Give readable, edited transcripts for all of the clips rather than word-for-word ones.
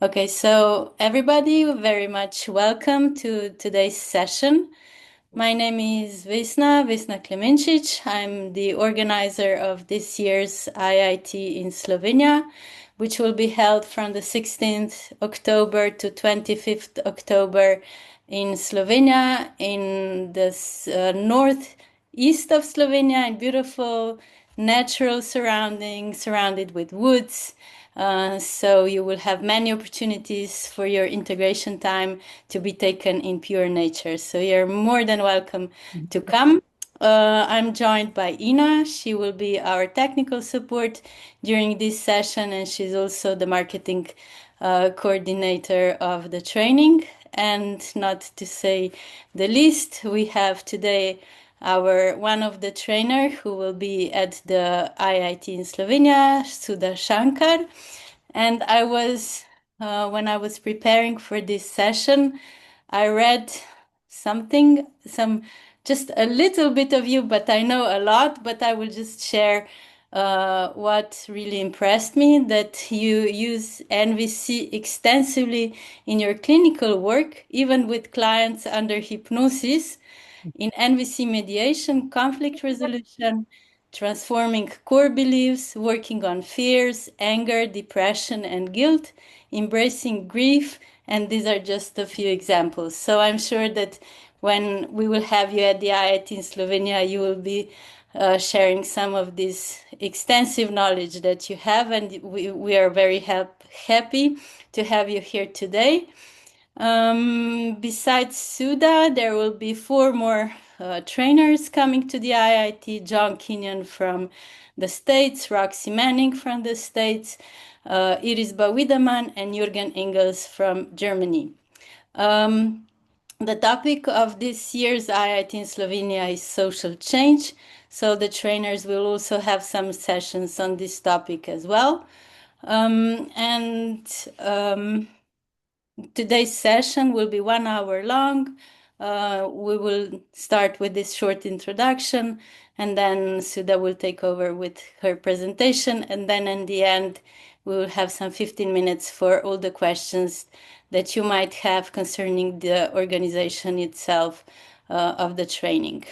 Okay, so everybody, very much welcome to today's session. My name is Vesna Klemencic. I'm the organizer of this year's IIT in Slovenia, which will be held from the 16th October to 25th October in Slovenia, in the northeast of Slovenia, in beautiful natural surroundings, surrounded with woods. So you will have many opportunities for your integration time to be taken in pure nature. So you're more than welcome to come. I'm joined by Ina. She will be our technical support during this session, and she's also the marketing coordinator of the training. And not to say the least, we have today our one of the trainer who will be at the IIT in Slovenia, Sudha Shankar. And when I was preparing for this session, I read just a little bit of you, but I know a lot, but I will just share what really impressed me, that you use NVC extensively in your clinical work, even with clients under hypnosis, in NVC mediation, conflict resolution, transforming core beliefs, working on fears, anger, depression, and guilt, embracing grief. And these are just a few examples. So I'm sure that when we will have you at the IIT in Slovenia, you will be sharing some of this extensive knowledge that you have. And we are very happy to have you here today. Besides Sudha, there will be four more trainers coming to the IIT: John Kenyon from the States, Roxy Manning from the States, Iris Bawidaman, and Jürgen Engels from Germany. The topic of this year's IIT in Slovenia is social change, so the trainers will also have some sessions on this topic as well. Today's session will be 1 hour long. We will start with this short introduction, and then Sudha will take over with her presentation. And then in the end, we will have some 15 minutes for all the questions that you might have concerning the organization itself of the training.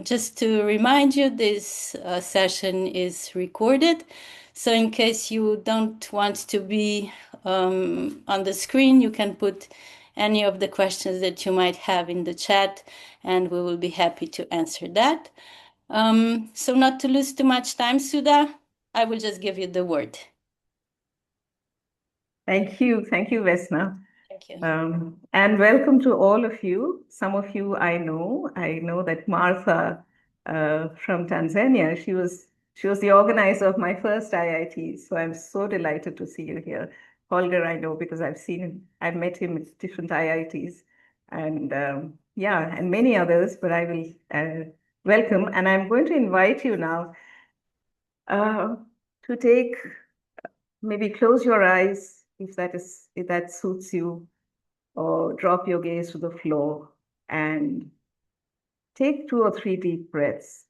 Just to remind you, this session is recorded. So in case you don't want to be on the screen, you can put any of the questions that you might have in the chat, and we will be happy to answer that. So not to lose too much time, Sudha, I will just give you the word. Thank you, Vesna. Thank you. And welcome to all of you. Some of you I know. I know that Martha from Tanzania, she was the organizer of my first IIT. So I'm so delighted to see you here. Holger, I know because I've met him at different IITs, and yeah, and many others. But I will welcome, and I'm going to invite you now to take maybe close your eyes if that suits you, or drop your gaze to the floor and take 2 or 3 deep breaths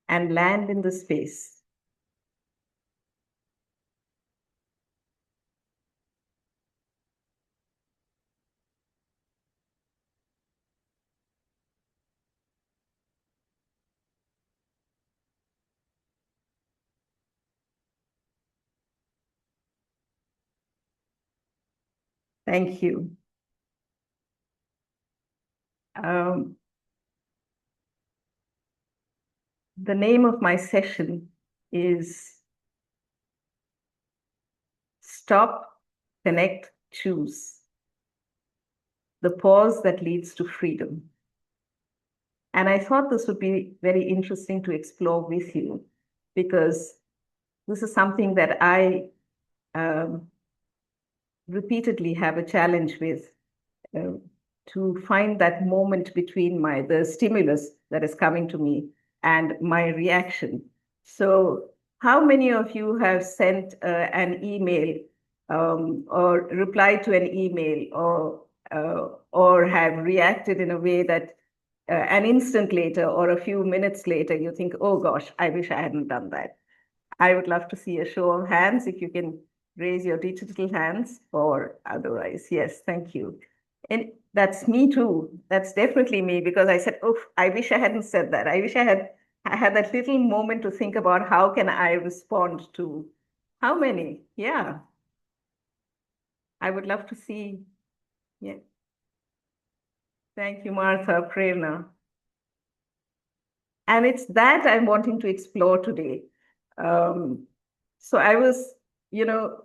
and land in the space. Thank you. The name of my session is Stop, Connect, Choose. The pause that leads to freedom. And I thought this would be very interesting to explore with you, because this is something that I repeatedly have a challenge with, to find that moment between the stimulus that is coming to me and my reaction. So how many of you have sent an email, or replied to an email, or have reacted in a way that an instant later or a few minutes later you think, oh gosh, I wish I hadn't done that? I would love to see a show of hands if you can raise your digital hands or otherwise. Yes, thank you. And that's me too. That's definitely me because I said, oh, I wish I hadn't said that. I wish I had that little moment to think about how can I respond to how many? Yeah, I would love to see. Yeah. Thank you, Martha, Prerna. And it's that I'm wanting to explore today. Um, so I was, you know,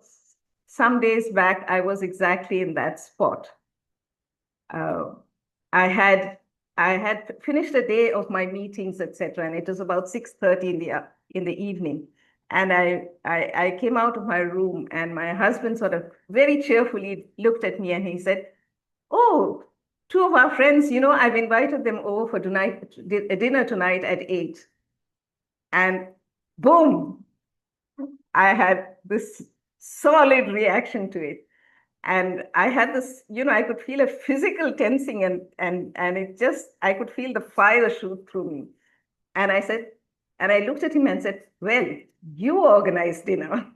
some days back, I was exactly in that spot. Uh, I had I had finished a day of my meetings, etc., and it was about 6:30 in the evening. And I came out of my room, and my husband sort of very cheerfully looked at me, and he said, "Oh, two of our friends, I've invited them over for dinner tonight at 8." And boom, I had this solid reaction to it. And I had this, I could feel a physical tensing and it just, I could feel the fire shoot through me. And I said, and I looked at him and said, well, you organized dinner.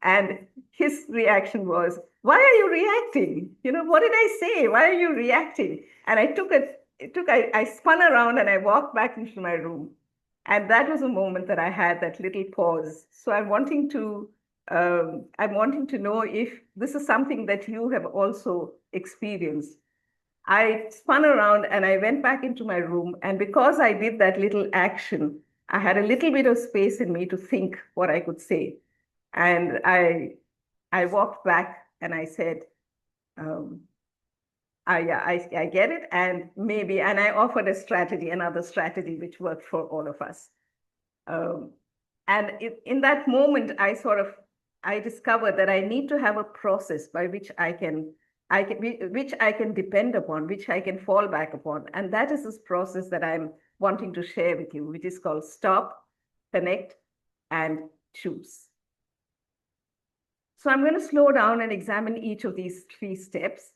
And his reaction was, why are you reacting? What did I say? Why are you reacting? And I spun around and I walked back into my room. And that was a moment that I had that little pause. So I'm wanting to know if this is something that you have also experienced. I spun around and I went back into my room. And because I did that little action, I had a little bit of space in me to think what I could say. And I walked back and I said, um, yeah, I get it. And I offered a strategy, another strategy, which worked for all of us. Um, and in that moment, I discovered that I need to have a process by which which I can depend upon, which I can fall back upon. And that is this process that I'm wanting to share with you, which is called stop, connect, and choose. So I'm going to slow down and examine each of these three steps.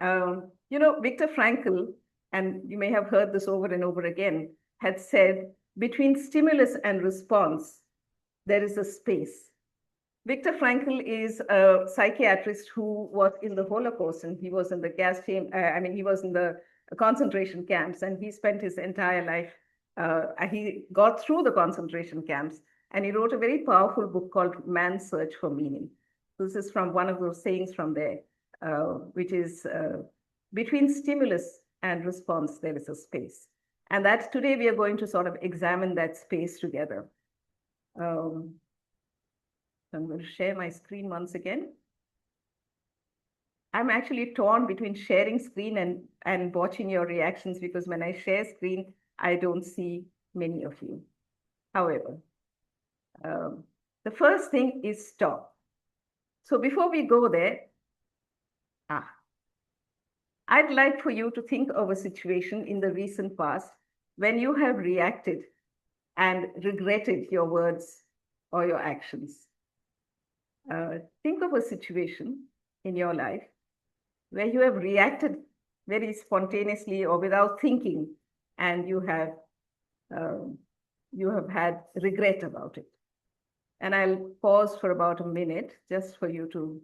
Viktor Frankl, and you may have heard this over and over again, had said, between stimulus and response, there is a space. Viktor Frankl is a psychiatrist who was in the Holocaust, and he was in the he was in the concentration camps, and he spent his entire life, he got through the concentration camps, and he wrote a very powerful book called Man's Search for Meaning. This is from one of those sayings from there, which is between stimulus and response, there is a space. And that today we are going to sort of examine that space together. So I'm going to share my screen once again. I'm actually torn between sharing screen and watching your reactions because when I share screen, I don't see many of you. However, the first thing is stop. So before we go there, I'd like for you to think of a situation in the recent past when you have reacted and regretted your words or your actions. Think of a situation in your life where you have reacted very spontaneously or without thinking, and you have had regret about it. And I'll pause for about a minute just for you to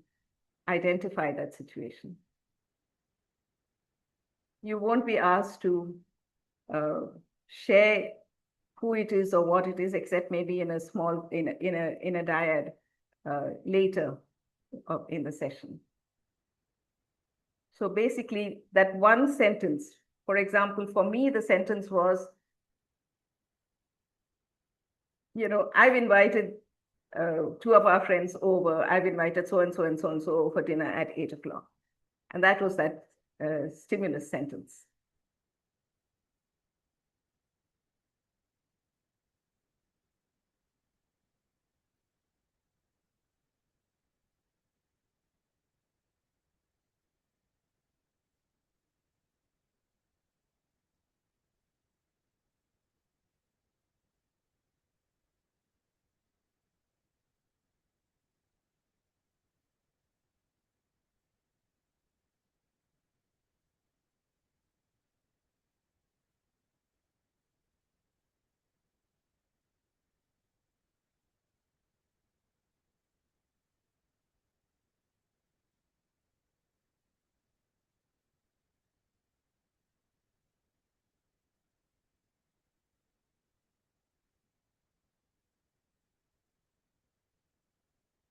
identify that situation. You won't be asked to share who it is or what it is, except maybe in a dyad later in the session. So basically, that one sentence, for example, for me, the sentence was, I've invited two of our friends over. I've invited so and so and so and so for dinner at 8 o'clock. And that was that stimulus sentence.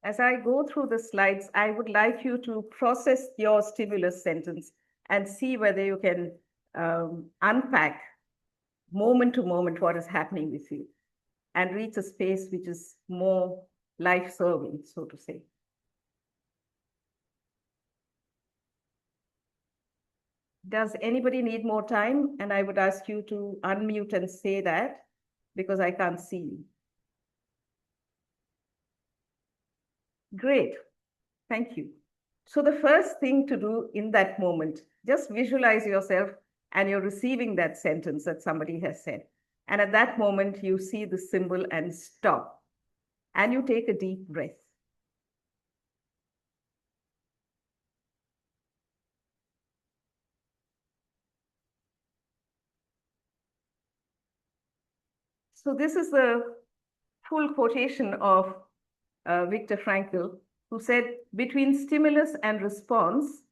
As I go through the slides, I would like you to process your stimulus sentence and see whether you can unpack moment to moment what is happening with you and reach a space which is more life-serving, so to say. Does anybody need more time? And I would ask you to unmute and say that because I can't see you. Great. Thank you. So the first thing to do in that moment, just visualize yourself and you're receiving that sentence that somebody has said. And at that moment, you see the symbol and stop. And you take a deep breath. So this is the full quotation of Viktor Frankl, who said, between stimulus and response,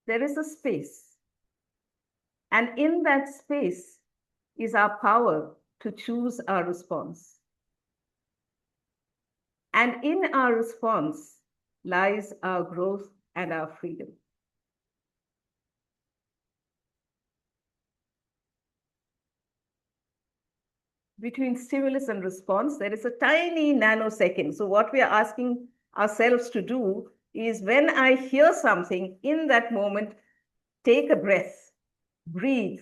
there is a space. And in that space is our power to choose our response. And in our response lies our growth and our freedom. Between stimulus and response, there is a tiny nanosecond. So what we are asking ourselves to do is when I hear something in that moment, take a breath, breathe,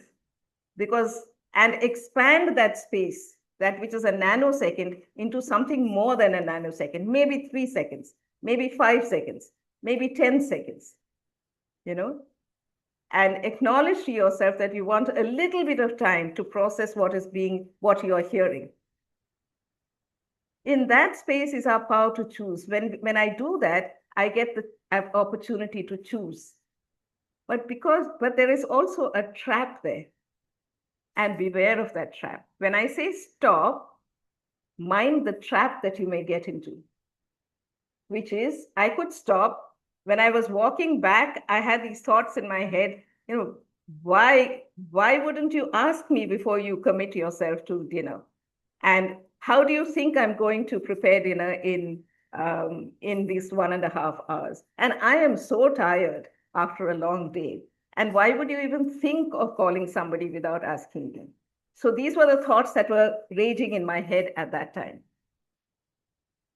and expand that space, that which is a nanosecond, into something more than a nanosecond, maybe 3 seconds, maybe 5 seconds, maybe 10 seconds, and acknowledge to yourself that you want a little bit of time to process what you are hearing. In that space is our power to choose. When I do that, I get the opportunity to choose. But there is also a trap there. And beware of that trap. When I say stop, mind the trap that you may get into, which is I could stop. When I was walking back, I had these thoughts in my head, why wouldn't you ask me before you commit yourself to dinner? And how do you think I'm going to prepare dinner in these 1.5 hours? And I am so tired after a long day. And why would you even think of calling somebody without asking them? So these were the thoughts that were raging in my head at that time.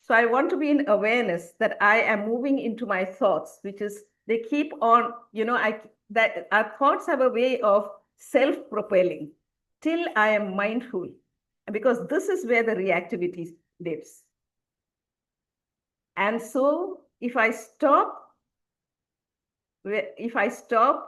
So I want to be in awareness that I am moving into my thoughts, which is they keep on, that our thoughts have a way of self-propelling till I am mindful, because this is where the reactivity lives. And so if I stop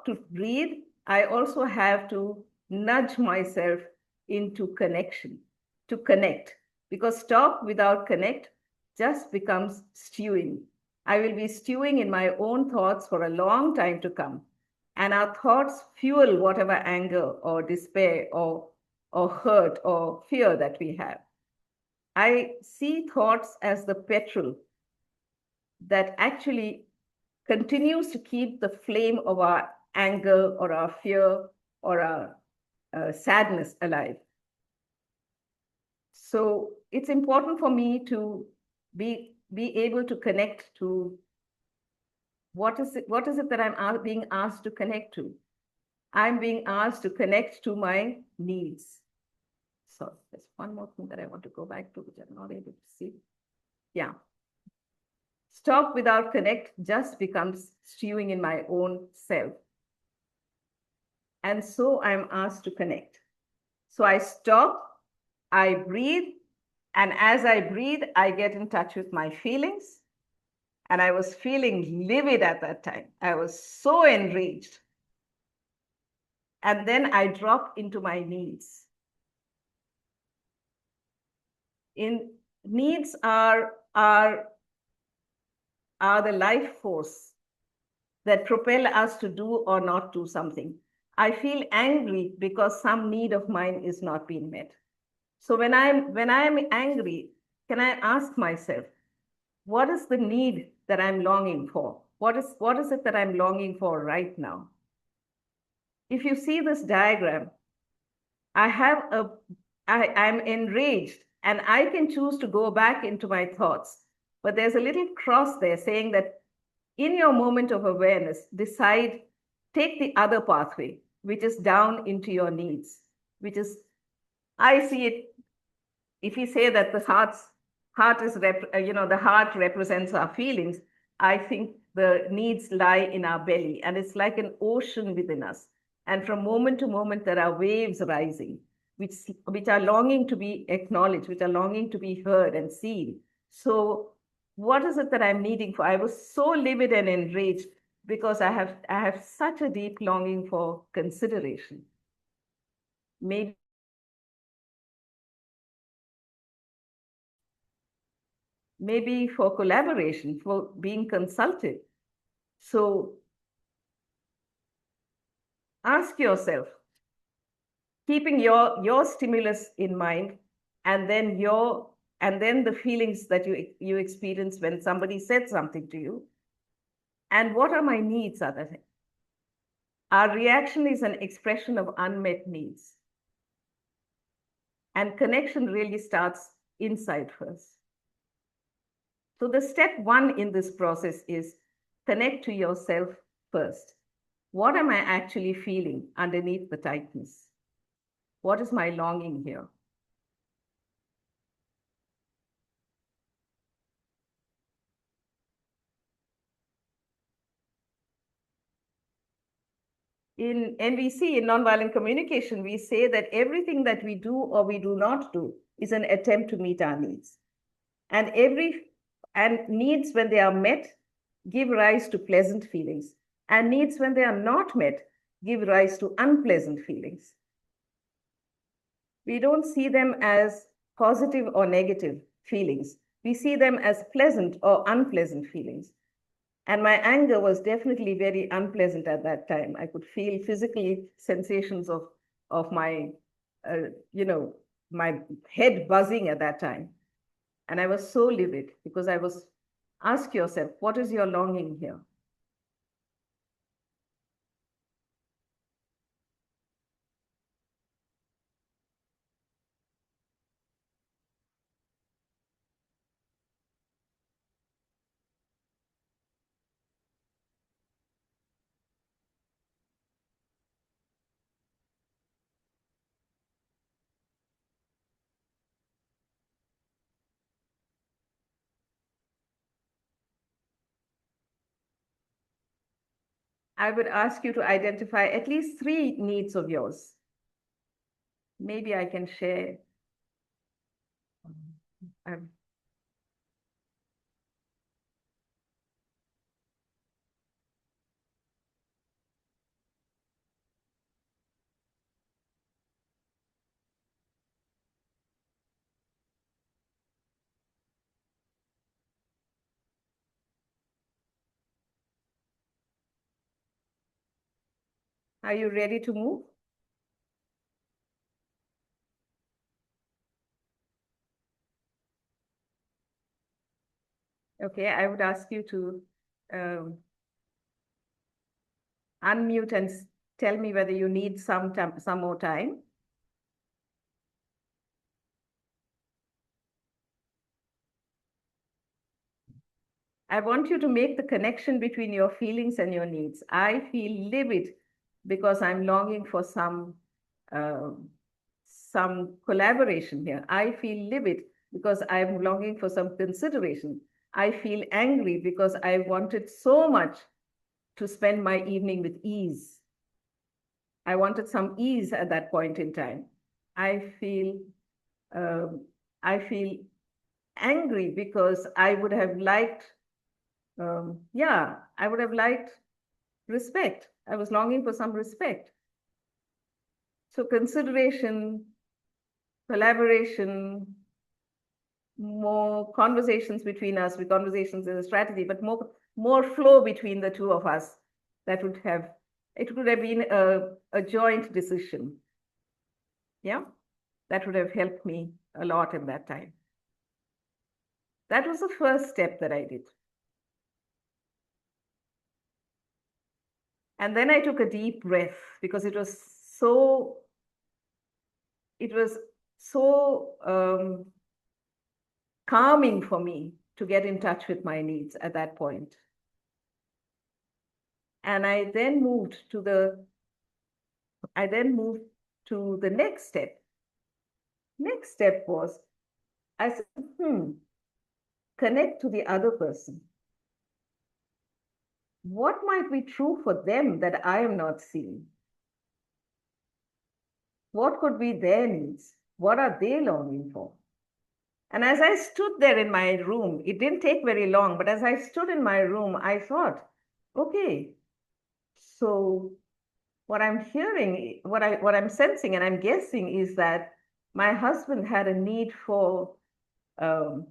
to breathe, I also have to nudge myself into connection, to connect, because stop without connect just becomes stewing. I will be stewing in my own thoughts for a long time to come. And our thoughts fuel whatever anger or despair or hurt or fear that we have. I see thoughts as the petrol that actually continues to keep the flame of our anger or our fear or our sadness alive. So it's important for me to be able to connect to what is it that I'm being asked to connect to. I'm being asked to connect to my needs. So there's one more thing that I want to go back to, which I'm not able to see. Yeah. Stop without connect just becomes stewing in my own self. And so I'm asked to connect. So I stop, I breathe, and as I breathe, I get in touch with my feelings. And I was feeling livid at that time. I was so enraged. And then I drop into my needs. Needs are the life force that propel us to do or not do something. I feel angry because some need of mine is not being met. So when I'm angry, can I ask myself, what is the need that I'm longing for? What is it that I'm longing for right now? If you see this diagram, I'm enraged and I can choose to go back into my thoughts But there's a little cross there saying that in your moment of awareness, decide, take the other pathway, which is down into your needs, which is, I see it, if you say that the heart is, the heart represents our feelings, I think the needs lie in our belly, and it's like an ocean within us. And from moment to moment, there are waves rising, which are longing to be acknowledged, which are longing to be heard and seen. So what is it that I'm needing for? I was so livid and enraged because I have such a deep longing for consideration. Maybe for collaboration, for being consulted. So ask yourself, keeping your stimulus in mind, and then the feelings that you experience when somebody said something to you, and what are my needs are that our reaction is an expression of unmet needs, and connection really starts inside first. So the step one in this process is connect to yourself first. What am I actually feeling underneath the tightness? What is my longing here? In NVC, in Nonviolent Communication, we say that everything that we do or we do not do is an attempt to meet our needs. And needs, when they are met, give rise to pleasant feelings. And needs, when they are not met, give rise to unpleasant feelings. We don't see them as positive or negative feelings. We see them as pleasant or unpleasant feelings. And my anger was definitely very unpleasant at that time. I could feel physically sensations of my, my head buzzing at that time. And I was so livid because ask yourself, what is your longing here? I would ask you to identify at least 3 needs of yours. Maybe I can share. Are you ready to move? Okay, I would ask you to unmute and tell me whether you need some more time. I want you to make the connection between your feelings and your needs. I feel livid because I'm longing for some collaboration here. I feel livid because I'm longing for some consideration. I feel angry because I wanted so much to spend my evening with ease. I wanted some ease at that point in time. I feel um, I feel angry because I would have liked, I would have liked respect. I was longing for some respect. So consideration, collaboration, more conversations between us. With conversations is a strategy, but more flow between the two of us. It would have been a joint decision. Yeah, that would have helped me a lot in that time. That was the first step that I did. And then I took a deep breath because it was so calming for me to get in touch with my needs at that point. And I then moved to the next step. Next step was, I said, connect to the other person. What might be true for them that I am not seeing? What could be their needs? What are they longing for? And as I stood there in my room, it didn't take very long, but as I stood in my room, I thought, okay, so what I'm hearing, what I'm sensing and I'm guessing is that my husband had a need for um,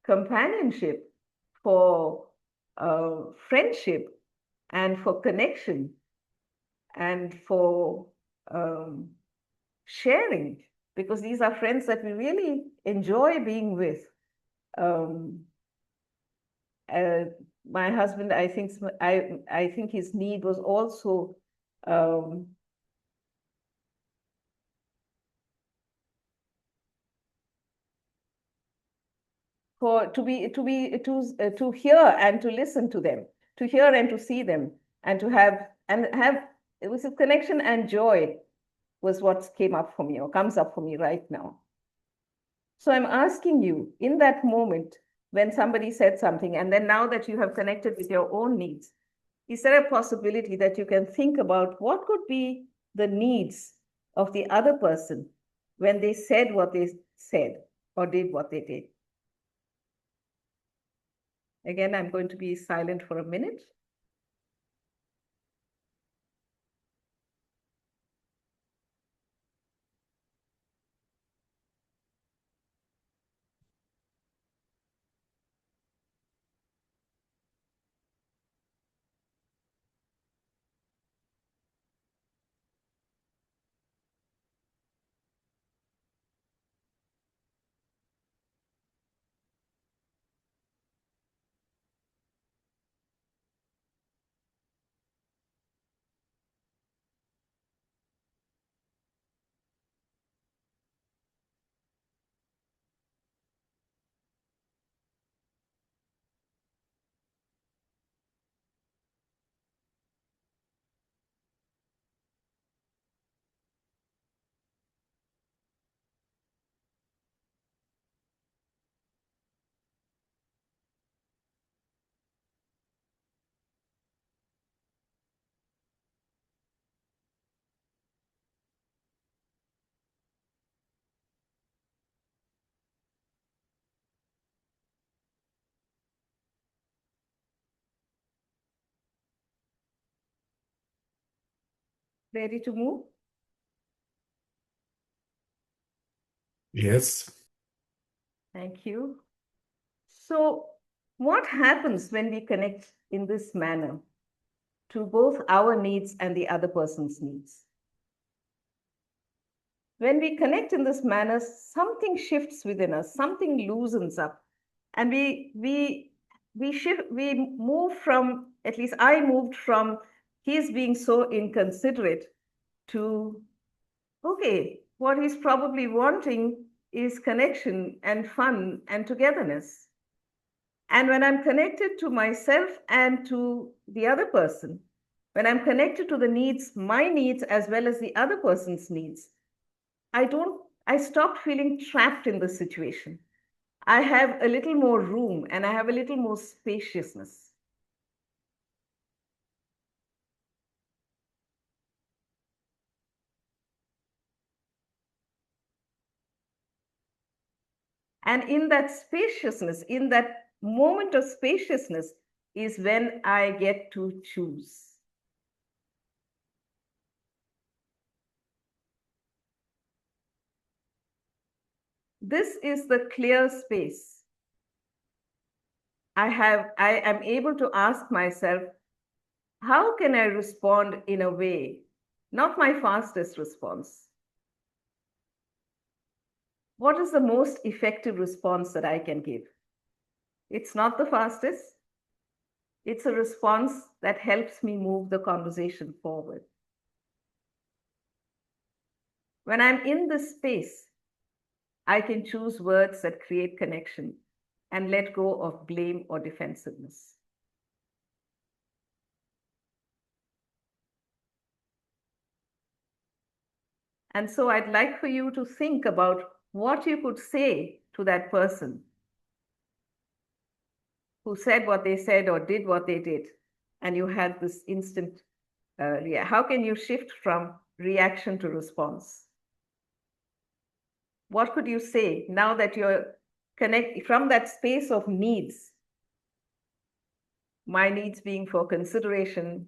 companionship, for friendship, and for connection, and for um, sharing, because these are friends that we really enjoy being with. Um, uh, my husband, I think his need was also um, for to hear and to listen to them, to hear and to see them, and to have it was a connection and joy was what came up for me or comes up for me right now. So I'm asking you, in that moment when somebody said something, and then now that you have connected with your own needs, is there a possibility that you can think about what could be the needs of the other person when they said what they said or did what they did? Again, I'm going to be silent for a minute. Ready to move? Yes. Thank you. So, what happens when we connect in this manner to both our needs and the other person's needs? When we connect in this manner, something shifts within us, something loosens up, and we move from, at least I moved from, he's being so inconsiderate, to, okay, what he's probably wanting is connection and fun and togetherness. And when I'm connected to myself and to the other person, when I'm connected to the needs, my needs as well as the other person's needs, I stop feeling trapped in the situation. I have a little more room and I have a little more spaciousness. And in that spaciousness, in that moment of spaciousness, is when I get to choose. This is the clear space. I am able to ask myself, how can I respond in a way, not my fastest response? What is the most effective response that I can give? It's not the fastest. It's a response that helps me move the conversation forward. When I'm in this space, I can choose words that create connection and let go of blame or defensiveness. And so I'd like for you to think about what you could say to that person who said what they said or did what they did, and you had this instant how can you shift from reaction to response? What could you say now that you're connect from that space of needs? My needs being for consideration,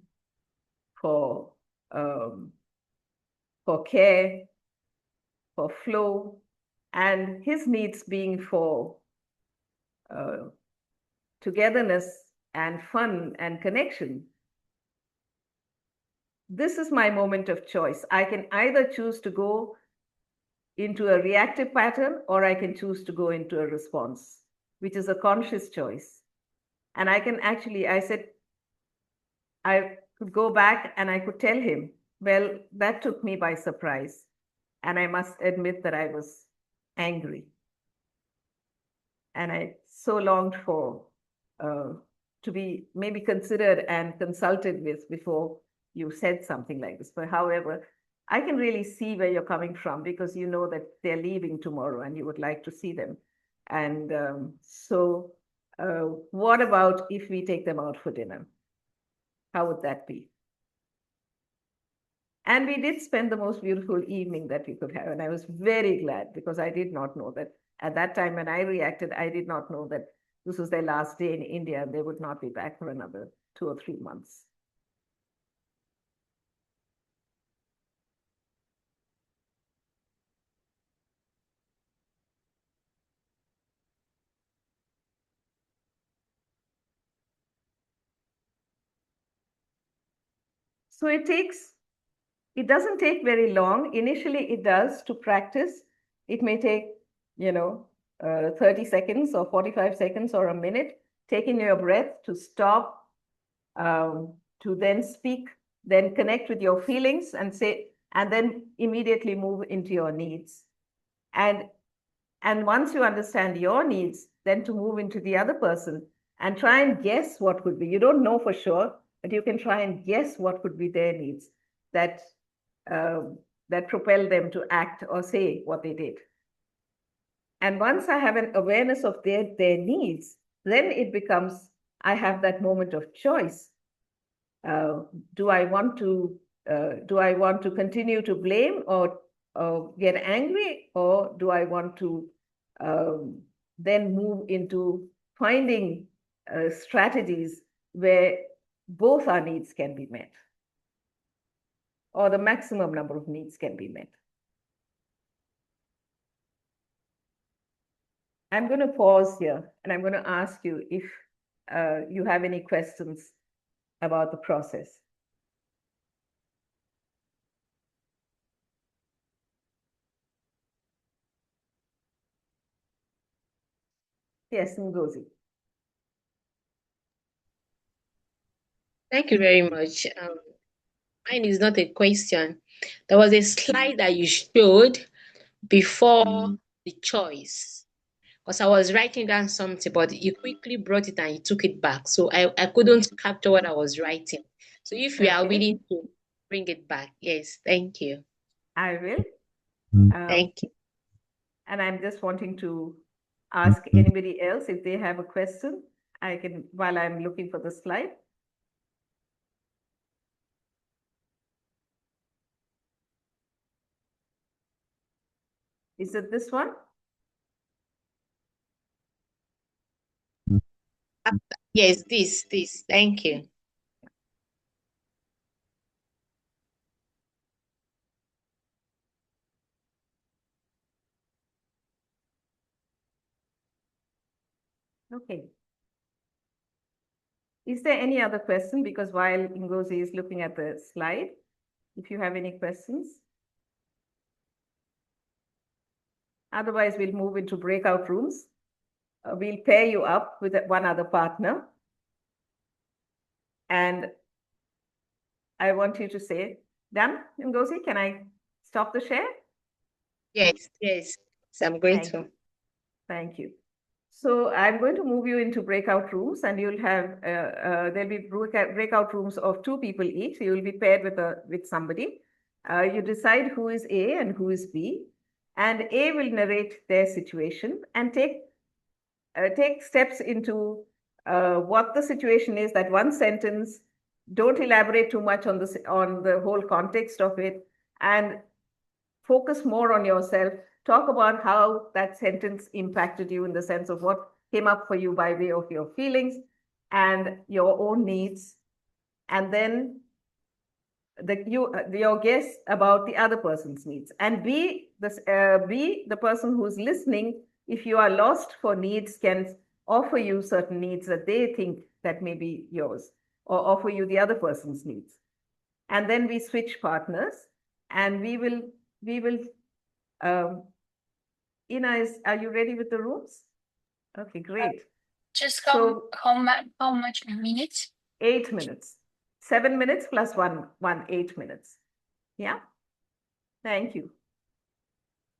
for care, for flow, and his needs being for togetherness and fun and connection. This is my moment of choice. I can either choose to go into a reactive pattern or I can choose to go into a response, which is a conscious choice. And I can actually, I said, I could go back and I could tell him, well, that took me by surprise. And I must admit that I was angry. And I so longed for to be maybe considered and consulted with before you said something like this. But however, I can really see where you're coming from because you know that they're leaving tomorrow and you would like to see them. And so what about if we take them out for dinner? How would that be? And we did spend the most beautiful evening that we could have. And I was very glad because I did not know that at that time when I reacted, I did not know that this was their last day in India and they would not be back for another 2 or 3 months. So it doesn't take very long. Initially, it does to practice. It may take, 30 seconds or 45 seconds or a minute, taking your breath to stop, to then speak, then connect with your feelings and say, and then immediately move into your needs. And once you understand your needs, then to move into the other person and try and guess what could be. You don't know for sure, but you can try and guess what could be their needs that that propel them to act or say what they did. And once I have an awareness of their needs, then it becomes, I have that moment of choice. Do I want to continue to blame or get angry, or do I want to then move into finding strategies where both our needs can be met, or the maximum number of needs can be met? I'm going to pause here and I'm going to ask you if you have any questions about the process. Yes, Ngozi. Thank you very much. Mine is not a question. There was a slide that you showed before the choice, because I was writing down something, but you quickly brought it and you took it back. So I couldn't capture what I was writing. So if you are Okay. willing to bring it back, yes, thank you. I will. Thank you. And I'm just wanting to ask anybody else if they have a question. I can, while I'm looking for the slide. Is it this one? Yes, this. Thank you. Okay. Is there any other question? Because while Ngozi is looking at the slide, if you have any questions. Otherwise, we'll move into breakout rooms. We'll pair you up with one other partner. And I want you to say, done, Ngozi, can I stop the share? Yes, I'm grateful. Thank you. So I'm going to move you into breakout rooms, and you'll have there'll be breakout rooms of 2 people each. You will be paired with somebody. You decide who is A and who is B, and A will narrate their situation and take steps into what the situation is. That one sentence. Don't elaborate too much on the whole context of it, and focus more on yourself. Talk about how that sentence impacted you in the sense of what came up for you by way of your feelings and your own needs. And then your guess about the other person's needs. And be the person who's listening, if you are lost for needs, can offer you certain needs that they think that may be yours, or offer you the other person's needs. And then we switch partners, and we will Ina, are you ready with the rooms? Okay, great. Just how much minutes? 8 minutes. 7 minutes plus 8 minutes. Yeah. Thank you.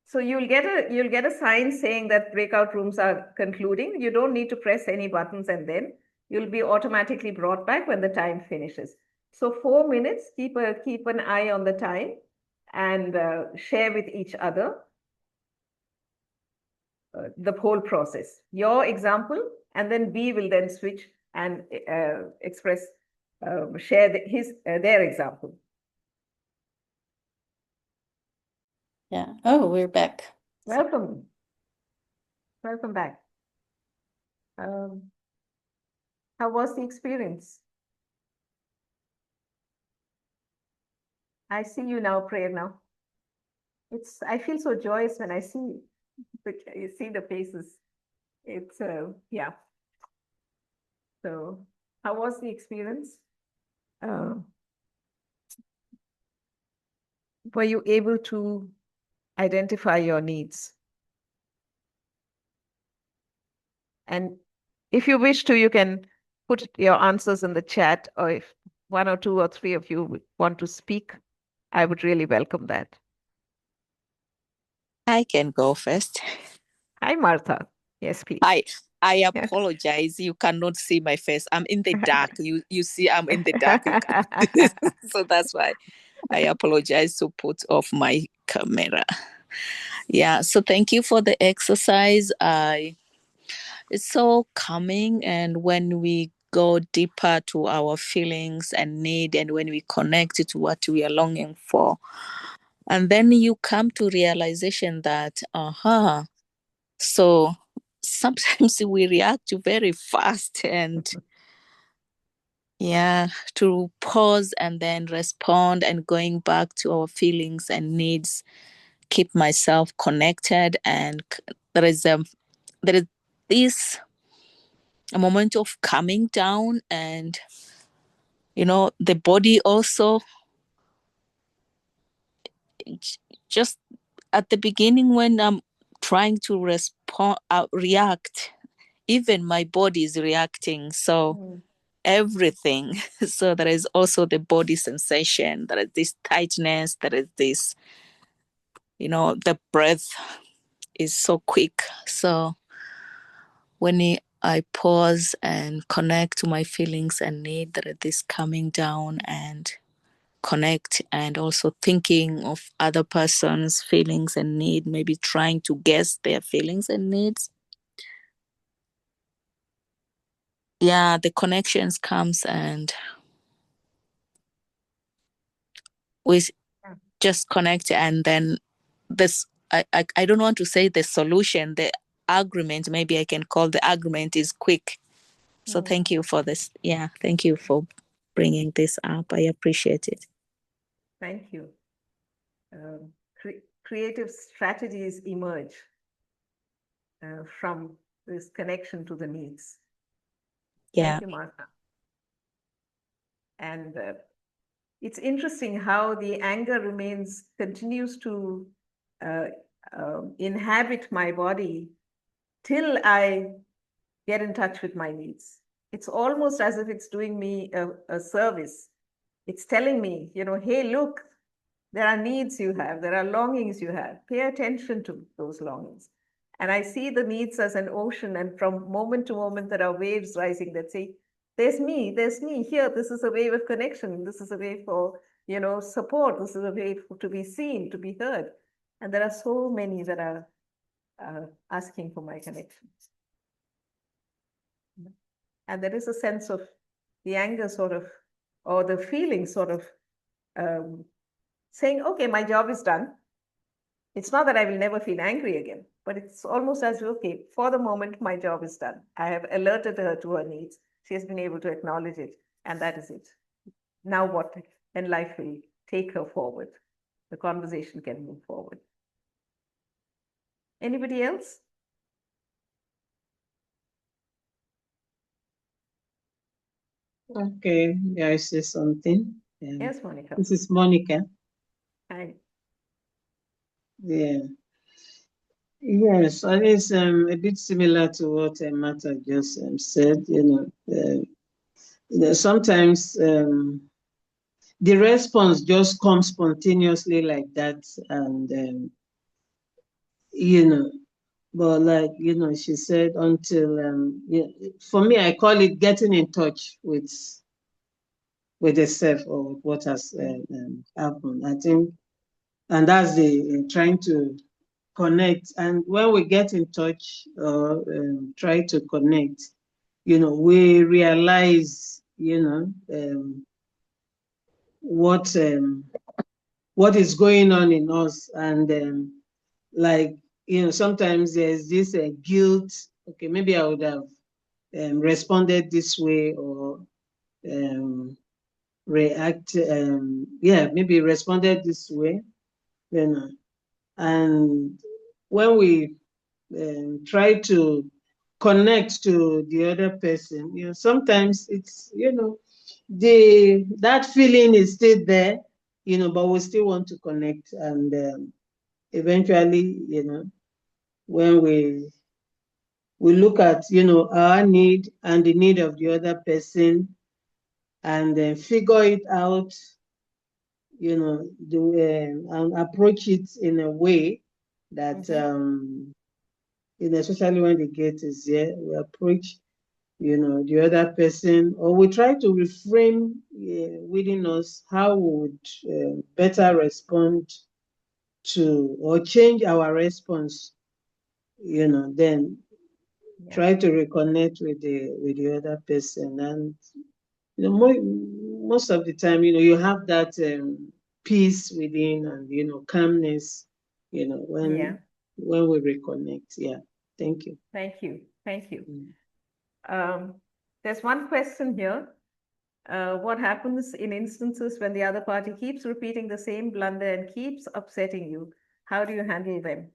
So you'll get a sign saying that breakout rooms are concluding. You don't need to press any buttons, and then you'll be automatically brought back when the time finishes. So 4 minutes. Keep an eye on the time, and share with each other the whole process, your example, and then B will then switch and share their example. Yeah. Oh, we're back. Welcome back. How was the experience? I see you now, Prerna. I feel so joyous when I see the faces. It's yeah. So how was the experience? Were you able to identify your needs? And if you wish to, you can put your answers in the chat, or if 1 or 2 or 3 of you want to speak, I would really welcome that. I can go first. Hi, Martha. Yes, please. I apologize. You cannot see my face. I'm in the dark. You see, I'm in the dark. So that's why I apologize to put off my camera. Yeah. So thank you for the exercise. It's so calming, and when we go deeper to our feelings and need, and when we connect it to what we are longing for, and then you come to realization that so sometimes we react very fast, and to pause and then respond, and going back to our feelings and needs, keep myself connected. And there is this a moment of calming down, and the body also, just at the beginning when I'm trying to react, even my body is reacting. So everything. So there is also the body sensation. There is this tightness. There is this, the breath is so quick. So when I pause and connect to my feelings and need, there is this calming down and connect, and also thinking of other person's feelings and need, maybe trying to guess their feelings and needs. Yeah, the connections comes, and we just connect, and then this I don't want to say the solution, the agreement, maybe I can call the agreement, is quick. So thank you for this. Yeah, thank you for bringing this up. I appreciate it. Thank you. Creative strategies emerge from this connection to the needs. Yeah. Thank you, Martha. And it's interesting how the anger continues to inhabit my body till I get in touch with my needs. It's almost as if it's doing me a service. It's telling me, hey, look, there are needs you have, there are longings you have. Pay attention to those longings. And I see the needs as an ocean, and from moment to moment, there are waves rising that say, there's me here. This is a wave of connection. This is a way for, support. This is a way to be seen, to be heard. And there are so many that are asking for my connection. And there is a sense of the anger sort of, or the feeling sort of saying, okay, my job is done. It's not that I will never feel angry again, but it's almost as, okay, for the moment, my job is done. I have alerted her to her needs. She has been able to acknowledge it, and that is it. Now what? And life will take her forward. The conversation can move forward. Anybody else? Okay, may I say something? Yes, Monica. This is Monica. Hi. Yeah. Yes, and it's a bit similar to what Martha just said. Sometimes the response just comes spontaneously like that, and but like she said, until for me, I call it getting in touch with the self or with what has happened. I think, and that's the trying to connect. And when we get in touch or try to connect, we realize, what is going on in us. And like, sometimes there's this guilt. Okay, maybe I would have responded this way, or maybe responded this way, and when we try to connect to the other person, sometimes it's, that feeling is still there, but we still want to connect. And eventually, when we look at, our need and the need of the other person, and then figure it out, and approach it in a way that, especially when the gate is here, we approach, the other person, or we try to reframe within us how we would better respond to, or change our response, then try to reconnect with the other person. And most of the time, you have that peace within, and calmness, when we reconnect. Yeah. Thank you. Thank you. There's one question here. What happens in instances when the other party keeps repeating the same blunder and keeps upsetting you? How do you handle them?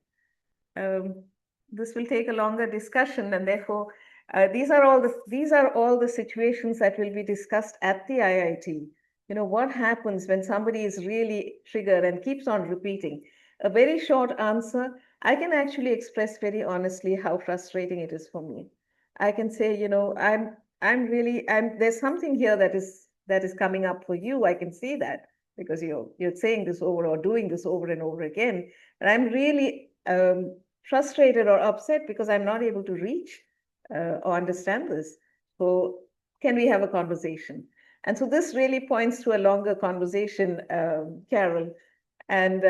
This will take a longer discussion, and therefore these are all the situations that will be discussed at the IIT. What happens when somebody is really triggered and keeps on repeating? A very short answer: I can actually express very honestly how frustrating it is for me. I can say, there's something here that is coming up for you. I can see that because you're saying this over or doing this over and over again, and I'm really frustrated or upset because I'm not able to reach or understand this. So can we have a conversation? And so this really points to a longer conversation, Carol. And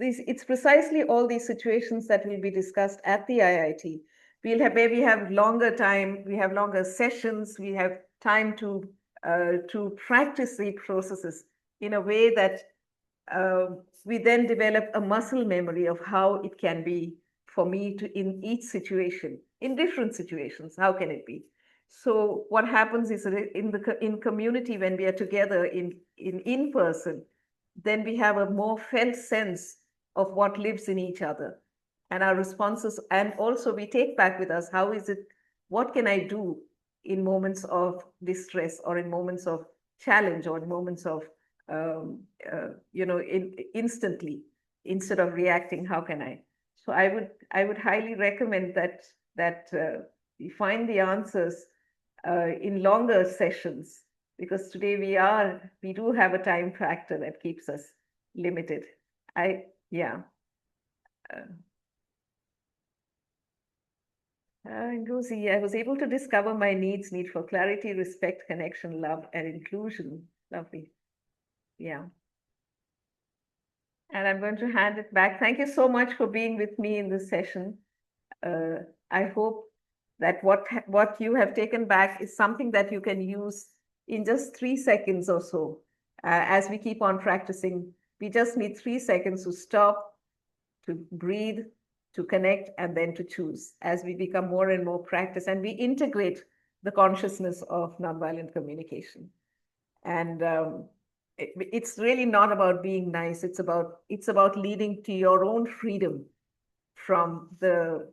it's precisely all these situations that will be discussed at the IIT. Where we have longer time, we have longer sessions, we have time to practice the processes in a way that we then develop a muscle memory of how it can be for me to, in each situation, in different situations, how can it be? So what happens is in community, when we are together in person, then we have a more felt sense of what lives in each other and our responses. And also we take back with us, what can I do in moments of distress, or in moments of challenge, or in moments of, instantly, instead of reacting, how can I? So I would highly recommend that we find the answers in longer sessions, because today we do have a time factor that keeps us limited. Rosie, I was able to discover my need for clarity, respect, connection, love, and inclusion. Lovely. Yeah. And I'm going to hand it back. Thank you so much for being with me in this session. I hope that what you have taken back is something that you can use in just 3 seconds or so. As we keep on practicing, we just need 3 seconds to stop, to breathe, to connect, and then to choose as we become more and more practice and we integrate the consciousness of nonviolent communication. And it's really not about being nice. It's about leading to your own freedom from the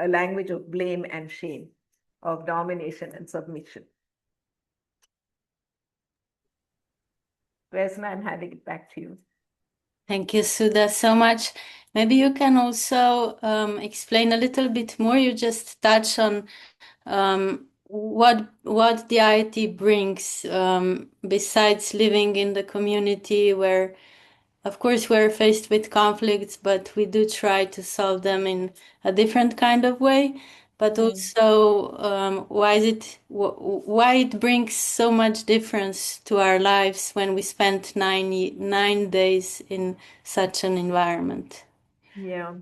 language of blame and shame, of domination and submission. Vesna, I'm handing it back to you. Thank you, Sudha, so much. Maybe you can also explain a little bit more. You just touch on what the IIT brings besides living in the community where, of course, we're faced with conflicts, but we do try to solve them in a different kind of way. But also, why it brings so much difference to our lives when we spend 9 days in such an environment? Yeah,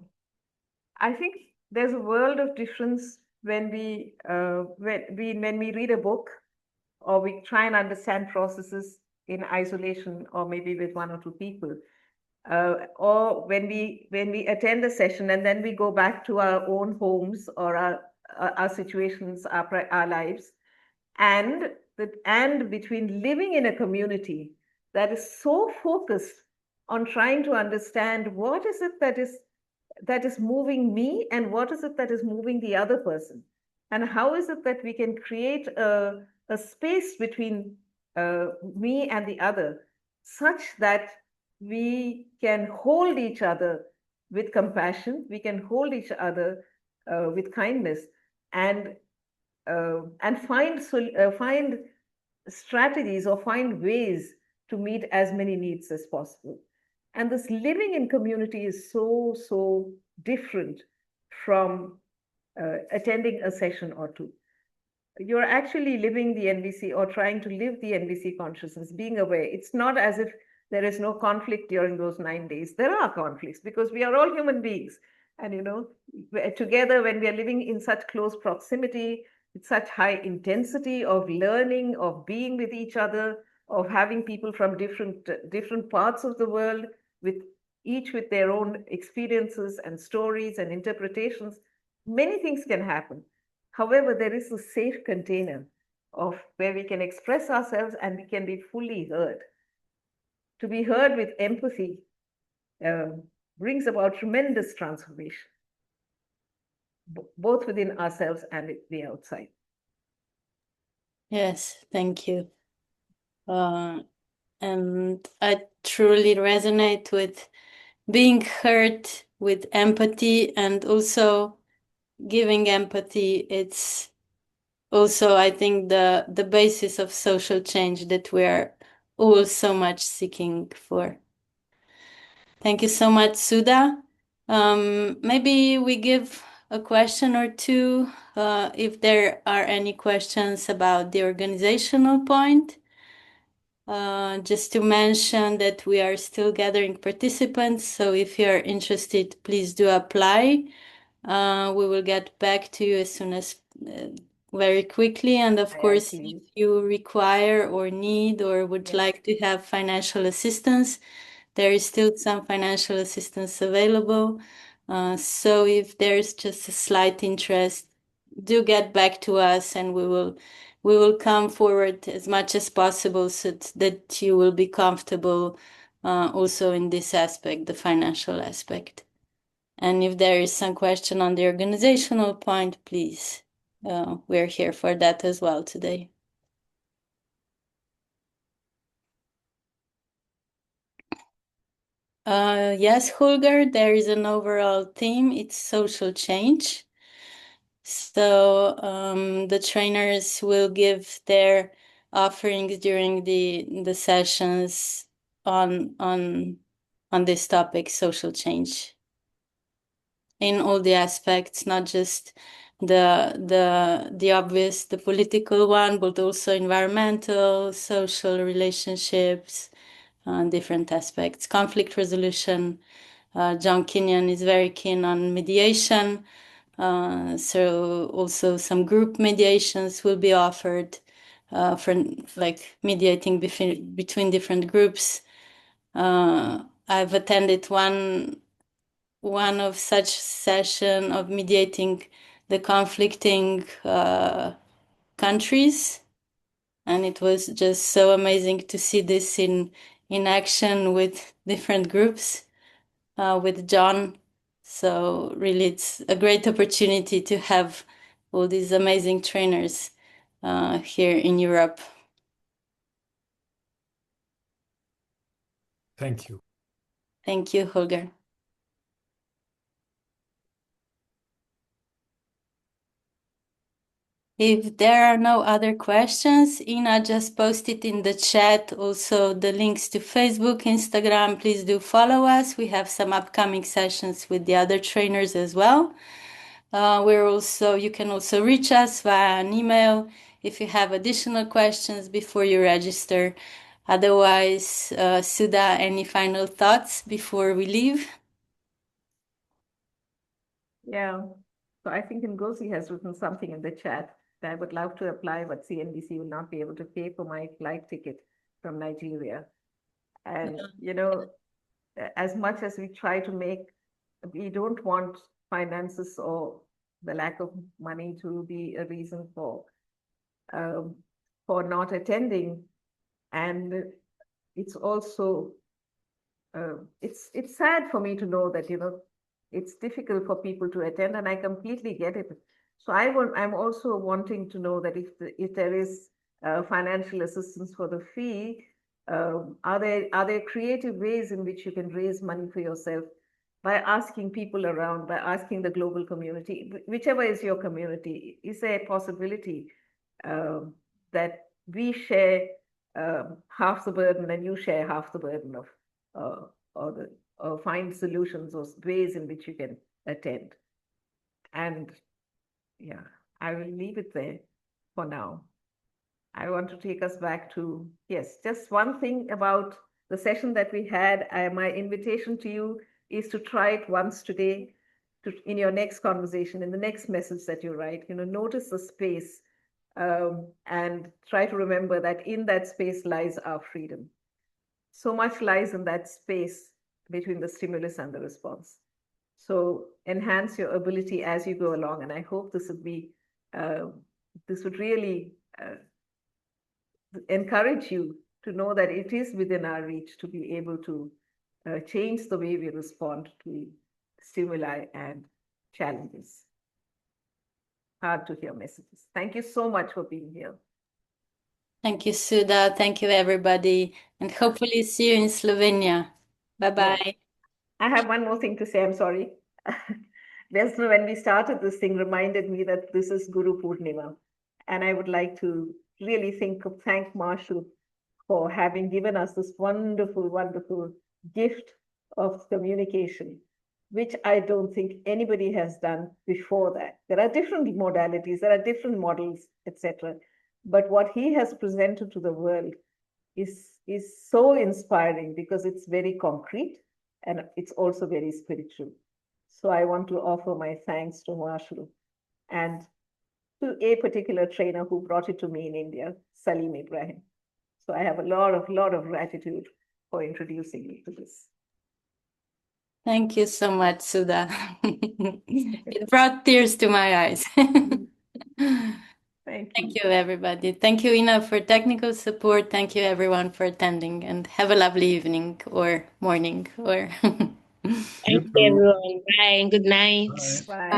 I think there's a world of difference when we read a book or we try and understand processes in isolation or maybe with 1 or 2 people. Or when we attend a session and then we go back to our own homes or our situations, our lives, and between living in a community that is so focused on trying to understand what is it that is moving me and what is it that is moving the other person, and how is it that we can create a space between me and the other such that we can hold each other with compassion, we can hold each other with kindness, and find strategies or find ways to meet as many needs as possible. And this living in community is so different from attending a session or two. You're actually living the NVC or trying to live the NVC consciousness, being aware. It's not as if there is no conflict during those 9 days. There are conflicts because we are all human beings. And, together when we are living in such close proximity, with such high intensity of learning, of being with each other, of having people from different parts of the world, each with their own experiences and stories and interpretations, many things can happen. However, there is a safe container of where we can express ourselves and we can be fully heard. To be heard with empathy brings about tremendous transformation, both within ourselves and the outside. Yes, thank you. And I truly resonate with being heard with empathy, and also giving empathy. It's also, I think, the basis of social change that we are all so much seeking for. Thank you so much, Sudha. Maybe we give a question or two if there are any questions about the organizational point. Just to mention that we are still gathering participants, so if you're interested, please do apply. We will get back to you as soon as very quickly. And of course, if you require or need or would like to have financial assistance, there is still some financial assistance available. So if there's just a slight interest, do get back to us, and we will come forward as much as possible so that you will be comfortable also in this aspect, the financial aspect. And if there is some question on the organizational point, please, we're here for that as well today. Yes, Holger, there is an overall theme. It's social change. So the trainers will give their offerings during the sessions on this topic, social change, in all the aspects, not just the obvious, the political one, but also environmental, social relationships, different aspects, conflict resolution. John Kenyon is very keen on mediation. So also some group mediations will be offered for like mediating between different groups. I've attended one of such session of mediating the conflicting countries, and it was just so amazing to see this in action with different groups with John. So really, it's a great opportunity to have all these amazing trainers here in Europe. Thank you. Thank you, Holger. If there are no other questions, Ina just posted in the chat also the links to Facebook, Instagram. Please do follow us. We have some upcoming sessions with the other trainers as well. You can also reach us via an email if you have additional questions before you register. Otherwise, Sudha, any final thoughts before we leave? Yeah. So I think Ngozi has written something in the chat that I would love to apply, but CNBC will not be able to pay for my flight ticket from Nigeria. And, as much as we try to we don't want finances or the lack of money to be a reason for not attending. And it's also, it's sad for me to know that, it's difficult for people to attend, and I completely get it. So I'm also wanting to know that if there is financial assistance for the fee, are there creative ways in which you can raise money for yourself by asking people around, by asking the global community, whichever is your community? Is there a possibility that we share half the burden and you share half the burden of or find solutions or ways in which you can attend? And yeah, I will leave it there for now. I want to take us back to, yes, just one thing about the session that we had. My invitation to you is to try it once today, in your next conversation, in the next message that you write, notice the space and try to remember that in that space lies our freedom. So much lies in that space between the stimulus and the response. So enhance your ability as you go along. And I hope this would really encourage you to know that it is within our reach to be able to change the way we respond to stimuli and challenges. Hard to hear messages. Thank you so much for being here. Thank you, Sudha. Thank you, everybody. And hopefully see you in Slovenia. Bye-bye. Yeah. I have one more thing to say. I'm sorry. Vesna, when we started this thing, reminded me that this is Guru Purnima. And I would like to really thank Marshall for having given us this wonderful, wonderful gift of communication, which I don't think anybody has done before that. There are different modalities, there are different models, etc. But what he has presented to the world is so inspiring because it's very concrete and it's also very spiritual. So I want to offer my thanks to Marshall and to a particular trainer who brought it to me in India, Salim Ibrahim. So I have a lot of gratitude for introducing me to this. Thank you so much, Sudha. It brought tears to my eyes. Thank you, everybody. Thank you, Ina, for technical support. Thank you, everyone, for attending, and have a lovely evening or morning. Thank you, everyone. Bye. Good night. Bye.